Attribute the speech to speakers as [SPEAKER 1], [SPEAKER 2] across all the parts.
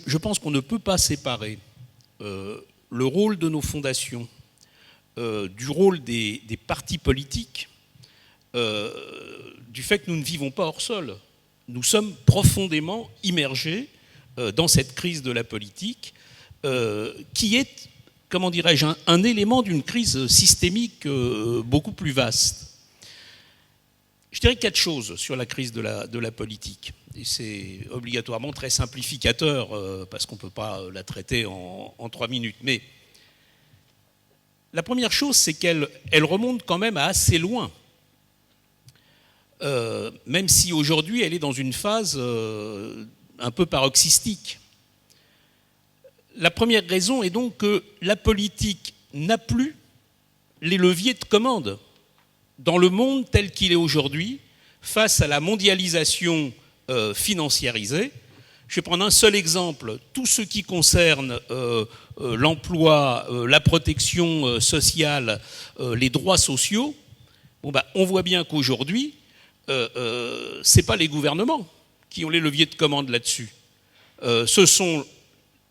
[SPEAKER 1] je pense qu'on ne peut pas séparer le rôle de nos fondations du rôle des partis politiques du fait que nous ne vivons pas hors sol. Nous sommes profondément immergés dans cette crise de la politique qui est, comment dirais-je, un élément d'une crise systémique beaucoup plus vaste. Je dirais 4 choses sur la crise de la politique. Et c'est obligatoirement très simplificateur parce qu'on ne peut pas la traiter en 3 minutes. Mais la première chose, c'est qu'elle remonte quand même à assez loin. Même si aujourd'hui elle est dans une phase un peu paroxystique. La première raison est donc que la politique n'a plus les leviers de commande dans le monde tel qu'il est aujourd'hui, face à la mondialisation financiarisée. Je vais prendre un seul exemple, tout ce qui concerne l'emploi, la protection sociale, les droits sociaux. On voit bien qu'aujourd'hui, ce n'est pas les gouvernements qui ont les leviers de commande là-dessus. Ce sont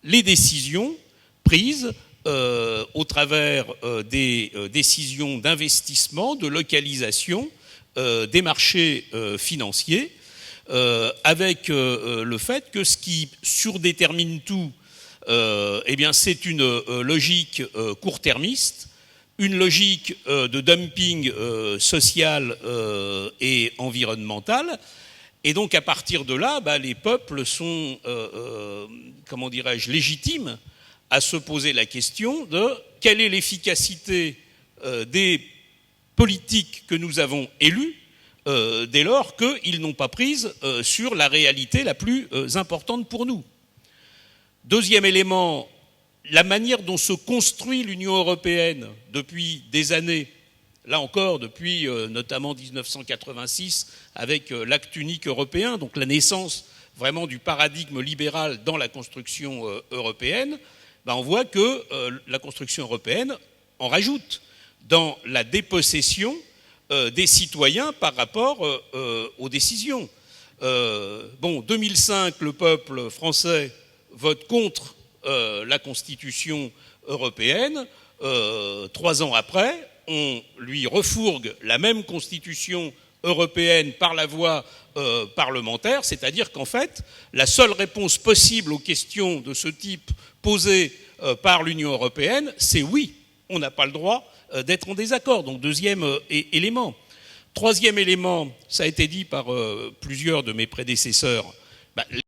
[SPEAKER 1] les décisions prises au travers des décisions d'investissement, de localisation des marchés financiers, avec le fait que ce qui surdétermine tout, c'est une logique court-termiste, une logique de dumping social et environnemental. Et donc à partir de là, les peuples sont, légitimes à se poser la question de quelle est l'efficacité des politiques que nous avons élues dès lors qu'ils n'ont pas prise sur la réalité la plus importante pour nous. Deuxième élément, la manière dont se construit l'Union européenne depuis des années, là encore depuis notamment 1986 avec l'acte unique européen, donc la naissance vraiment du paradigme libéral dans la construction européenne, on voit que la construction européenne en rajoute dans la dépossession des citoyens par rapport aux décisions. 2005, le peuple français vote contre la Constitution européenne. 3 ans après, on lui refourgue la même Constitution européenne par la voie parlementaire, c'est-à-dire qu'en fait, la seule réponse possible aux questions de ce type posées par l'Union européenne, c'est oui, on n'a pas le droit d'être en désaccord. Donc deuxième élément. Troisième élément, ça a été dit par plusieurs de mes prédécesseurs,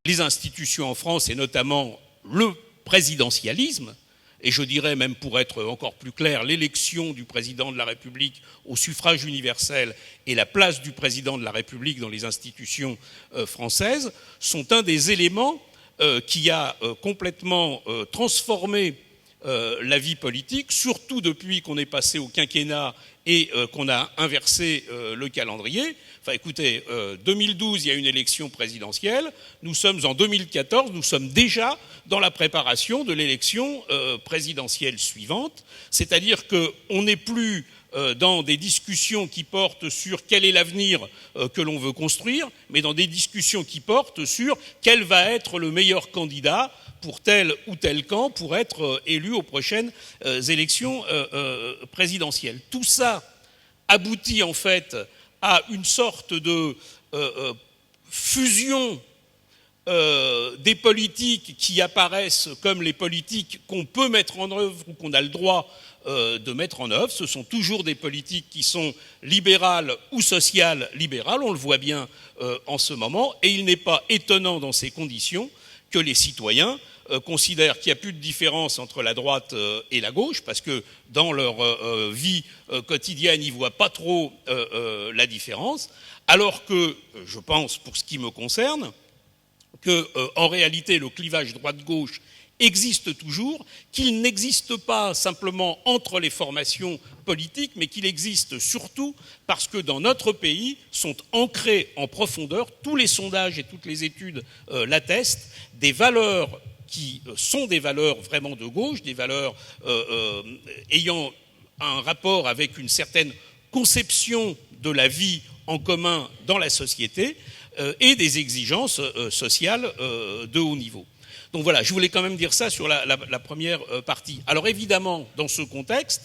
[SPEAKER 1] les institutions en France et notamment le présidentialisme, et je dirais même pour être encore plus clair, l'élection du président de la République au suffrage universel et la place du président de la République dans les institutions françaises sont un des éléments qui a complètement transformé la vie politique, surtout depuis qu'on est passé au quinquennat et qu'on a inversé le calendrier. Enfin écoutez, 2012, il y a une élection présidentielle, nous sommes en 2014, nous sommes déjà dans la préparation de l'élection présidentielle suivante, c'est-à-dire qu'on n'est plus dans des discussions qui portent sur quel est l'avenir que l'on veut construire, mais dans des discussions qui portent sur quel va être le meilleur candidat pour tel ou tel camp pour être élu aux prochaines élections présidentielles. Tout ça aboutit en fait à une sorte de fusion des politiques qui apparaissent comme les politiques qu'on peut mettre en œuvre ou qu'on a le droit de mettre en œuvre. Ce sont toujours des politiques qui sont libérales ou sociales libérales, on le voit bien en ce moment, et il n'est pas étonnant dans ces conditions que les citoyens considèrent qu'il n'y a plus de différence entre la droite et la gauche, parce que dans leur vie quotidienne, ils ne voient pas trop la différence, alors que, je pense, pour ce qui me concerne, qu'en réalité, le clivage droite-gauche existe toujours, qu'il n'existe pas simplement entre les formations politiques, mais qu'il existe surtout parce que dans notre pays sont ancrés en profondeur, tous les sondages et toutes les études l'attestent, des valeurs qui sont des valeurs vraiment de gauche, des valeurs ayant un rapport avec une certaine conception de la vie en commun dans la société et des exigences sociales de haut niveau. Donc voilà, je voulais quand même dire ça sur la première partie. Alors évidemment, dans ce contexte,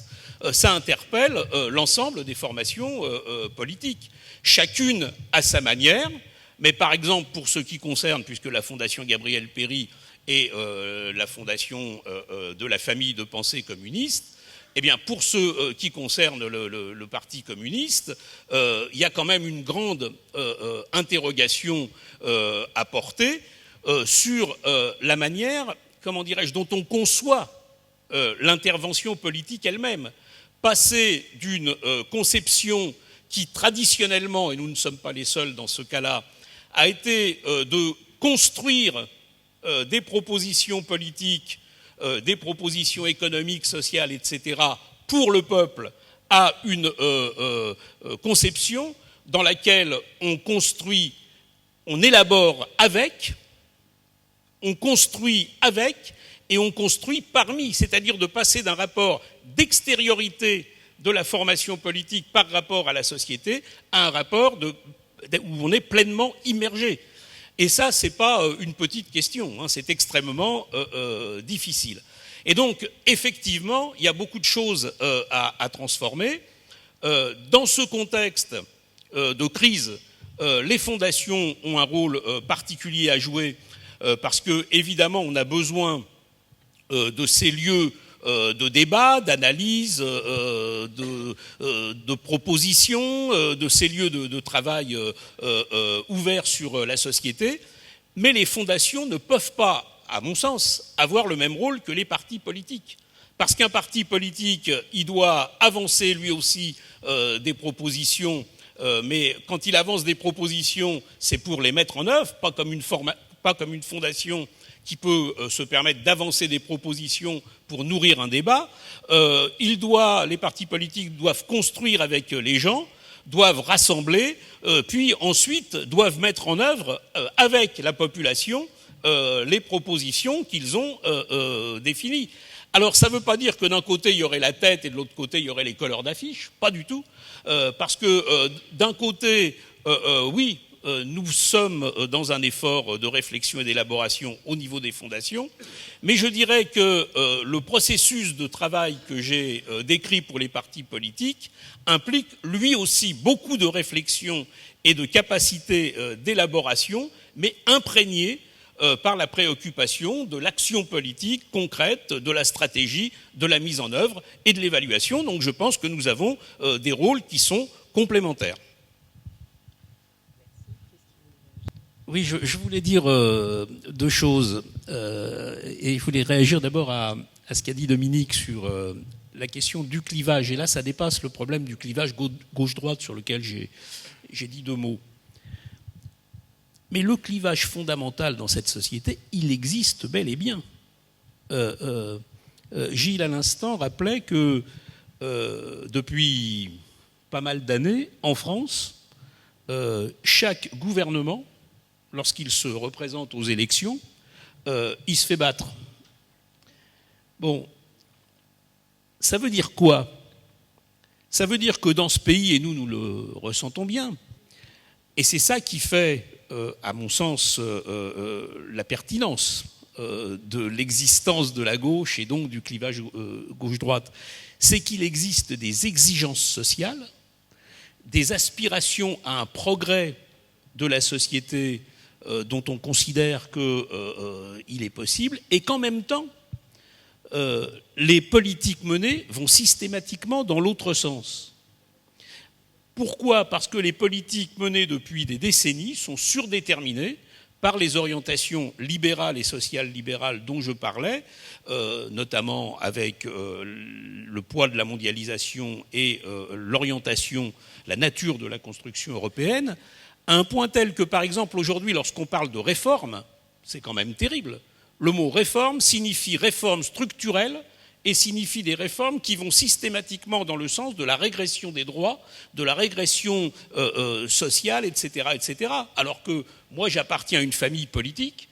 [SPEAKER 1] ça interpelle l'ensemble des formations politiques. Chacune à sa manière, mais par exemple pour ce qui concerne, puisque la Fondation Gabriel Péri est la fondation de la famille de pensée communiste, eh bien pour ce qui concerne le Parti communiste, il y a quand même une grande interrogation à porter sur la manière, comment dirais-je, dont on conçoit l'intervention politique elle-même. Passer d'une conception qui traditionnellement, et nous ne sommes pas les seuls dans ce cas-là, a été de construire des propositions politiques, des propositions économiques, sociales, etc., pour le peuple, à une conception dans laquelle on construit, on élabore avec, on construit avec et on construit parmi, c'est-à-dire de passer d'un rapport d'extériorité de la formation politique par rapport à la société à un rapport où on est pleinement immergé. Et ça, c'est pas une petite question, hein, c'est extrêmement difficile. Et donc, effectivement, il y a beaucoup de choses à transformer. Dans ce contexte de crise, les fondations ont un rôle particulier à jouer parce que, évidemment, on a besoin de ces lieux de débat, d'analyse, de propositions, de ces lieux de travail ouverts sur la société. Mais les fondations ne peuvent pas, à mon sens, avoir le même rôle que les partis politiques. Parce qu'un parti politique, il doit avancer lui aussi des propositions, mais quand il avance des propositions, c'est pour les mettre en œuvre, pas comme une fondation qui peut se permettre d'avancer des propositions pour nourrir un débat. Les partis politiques doivent construire avec les gens, doivent rassembler, puis ensuite doivent mettre en œuvre avec la population les propositions qu'ils ont définies. Alors ça ne veut pas dire que d'un côté il y aurait la tête et de l'autre côté il y aurait les couleurs d'affiche, pas du tout, parce que d'un côté, oui, nous sommes dans un effort de réflexion et d'élaboration au niveau des fondations, mais je dirais que le processus de travail que j'ai décrit pour les partis politiques implique lui aussi beaucoup de réflexion et de capacité d'élaboration, mais imprégné par la préoccupation de l'action politique concrète, de la stratégie, de la mise en œuvre et de l'évaluation. Donc je pense que nous avons des rôles qui sont complémentaires.
[SPEAKER 2] Oui, je voulais dire deux choses. Et il voulais réagir d'abord à ce qu'a dit Dominique sur la question du clivage. Et là, ça dépasse le problème du clivage gauche-droite sur lequel j'ai dit deux mots. Mais le clivage fondamental dans cette société, il existe bel et bien. Gilles, à l'instant, rappelait que depuis pas mal d'années, en France, chaque gouvernement, lorsqu'il se représente aux élections, il se fait battre. Bon, ça veut dire quoi? Ça veut dire que dans ce pays, et nous le ressentons bien, et c'est ça qui fait, à mon sens, la pertinence de l'existence de la gauche et donc du clivage gauche-droite, c'est qu'il existe des exigences sociales, des aspirations à un progrès de la société dont on considère qu'il est possible, et qu'en même temps, les politiques menées vont systématiquement dans l'autre sens. Pourquoi ? Parce que les politiques menées depuis des décennies sont surdéterminées par les orientations libérales et sociales libérales dont je parlais, notamment avec le poids de la mondialisation et l'orientation, la nature de la construction européenne, à un point tel que, par exemple, aujourd'hui, lorsqu'on parle de réforme, c'est quand même terrible. Le mot réforme signifie réforme structurelle et signifie des réformes qui vont systématiquement dans le sens de la régression des droits, de la régression sociale, etc., etc. Alors que moi, j'appartiens à une famille politique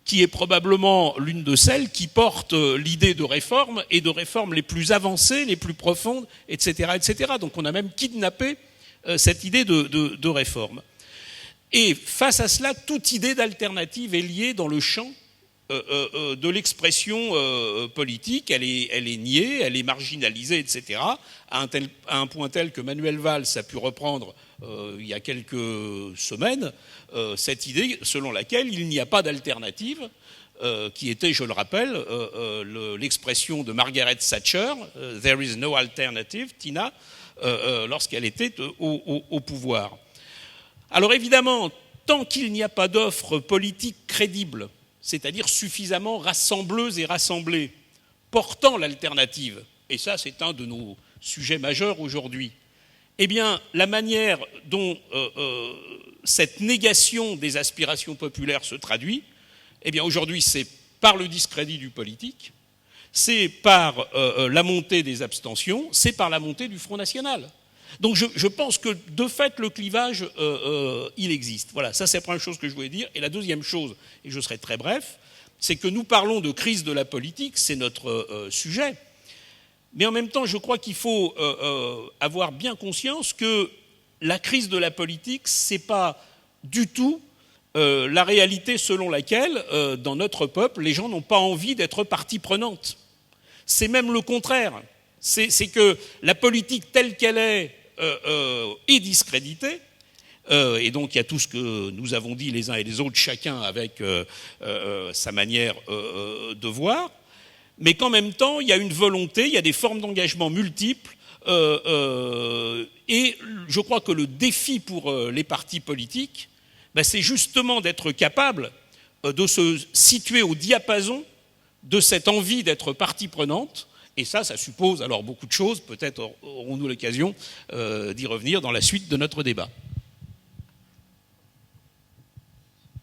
[SPEAKER 2] qui est probablement l'une de celles qui porte l'idée de réforme et de réformes les plus avancées, les plus profondes, etc., etc. Donc on a même kidnappé cette idée de réforme. Et face à cela, toute idée d'alternative est liée dans le champ de l'expression politique, elle est niée, elle est marginalisée, etc., à un point tel que Manuel Valls a pu reprendre il y a quelques semaines cette idée selon laquelle il n'y a pas d'alternative, qui était, je le rappelle, l'expression de Margaret Thatcher, « There is no alternative », Tina, lorsqu'elle était au pouvoir. Alors évidemment, tant qu'il n'y a pas d'offre politique crédible, c'est-à-dire suffisamment rassembleuse et rassemblée, portant l'alternative, et ça c'est un de nos sujets majeurs aujourd'hui, eh bien la manière dont cette négation des aspirations populaires se traduit, eh bien aujourd'hui c'est par le discrédit du politique, c'est par la montée des abstentions, c'est par la montée du Front National. Donc je pense que de fait le clivage il existe. Voilà, ça c'est la première chose que je voulais dire. Et la deuxième chose, et je serai très bref, c'est que nous parlons de crise de la politique, c'est notre sujet. Mais en même temps, je crois qu'il faut avoir bien conscience que la crise de la politique, c'est pas du tout la réalité selon laquelle, dans notre peuple, les gens n'ont pas envie d'être partie prenante. C'est même le contraire. C'est que la politique telle qu'elle est discréditée, et donc il y a tout ce que nous avons dit les uns et les autres, chacun avec sa manière de voir, mais qu'en même temps, il y a une volonté, il y a des formes d'engagement multiples, et je crois que le défi pour les partis politiques, c'est justement d'être capable de se situer au diapason de cette envie d'être partie prenante. Et ça suppose alors beaucoup de choses, peut-être aurons-nous l'occasion d'y revenir dans la suite de notre débat.